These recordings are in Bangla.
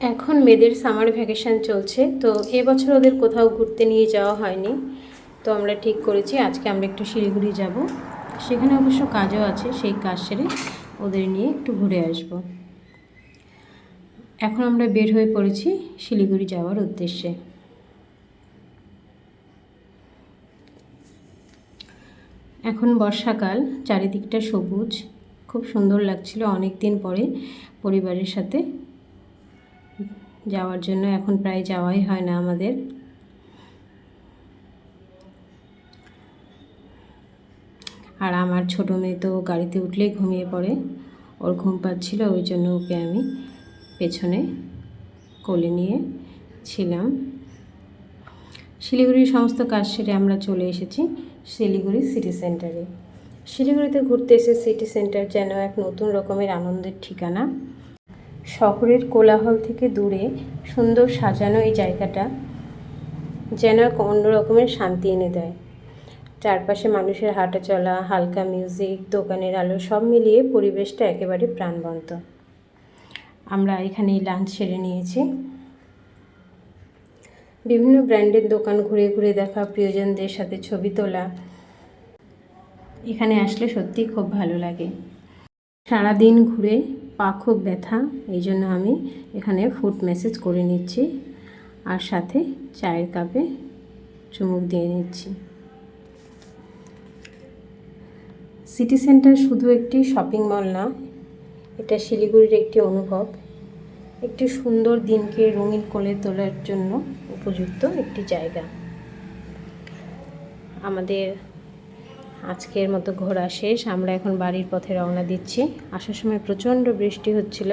এখন মেয়েদের সামার ভ্যাকেশান চলছে, তো এবছর ওদের কোথাও ঘুরতে নিয়ে যাওয়া হয়নি। তো আমরা ঠিক করেছি আজকে আমরা একটু শিলিগুড়ি যাব। সেখানে অবশ্য কাজও আছে, সেই কাজ সেরে ওদের নিয়ে একটু ঘুরে আসব। এখন আমরা বের হয়ে পড়েছি শিলিগুড়ি যাওয়ার উদ্দেশ্যে। এখন বর্ষাকাল, চারিদিকটা সবুজ, খুব সুন্দর লাগছিল। অনেক দিন পরে পরিবারের সাথে যাওয়ার জন্য এখন প্রায় যাওয়াই হয় না আমাদের। আর আমার ছোটো মেয়ে তো গাড়িতে উঠলেই ঘুমিয়ে পড়ে, ওর ঘুম পাচ্ছিল, ওই জন্য ওকে আমি পেছনে কোলে নিয়ে ছিলাম। শিলিগুড়ির সমস্ত কাজ সেরে আমরা চলে এসেছি শিলিগুড়ি সিটি সেন্টারে। শিলিগুড়িতে ঘুরতে এসে সিটি সেন্টার যেন এক নতুন রকমের আনন্দের ঠিকানা। শহরের কোলাহল থেকে দূরে সুন্দর সাজানো এই জায়গাটা যেন এক অন্য রকমের শান্তি এনে দেয়। চারপাশে মানুষের হাঁটা চলা, হালকা মিউজিক, দোকানের আলো সব মিলিয়ে পরিবেশটা একেবারে প্রাণবন্ত। আমরা এখানেই লাঞ্চ সেরে নিয়েছি। বিভিন্ন ব্র্যান্ডের দোকান ঘুরে ঘুরে দেখা, প্রিয়জনদের সাথে ছবি তোলা, এখানে আসলে সত্যিই খুব ভালো লাগে। সারাদিন ঘুরে পা খুব ব্যথা, এই জন্য আমি এখানে ফুড ম্যাসাজ করে নিচ্ছি আর সাথে চায়ের কাপে চুমুক দিয়ে নিচ্ছি। সিটি সেন্টার শুধু একটি শপিং মল না, এটা শিলিগুড়ির একটি অনুভব, একটি সুন্দর দিনকে রঙিন করে তোলার জন্য উপযুক্ত একটি জায়গা। আমাদের আজকের মতো ঘোরা শেষ, আমরা এখন বাড়ির পথে রওনা দিচ্ছি। আসার সময় প্রচণ্ড বৃষ্টি হচ্ছিল।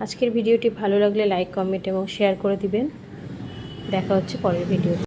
আজকের ভিডিওটি ভালো লাগলে লাইক, কমেন্ট এবং শেয়ার করে দিবেন। দেখা হচ্ছে পরের ভিডিওতে।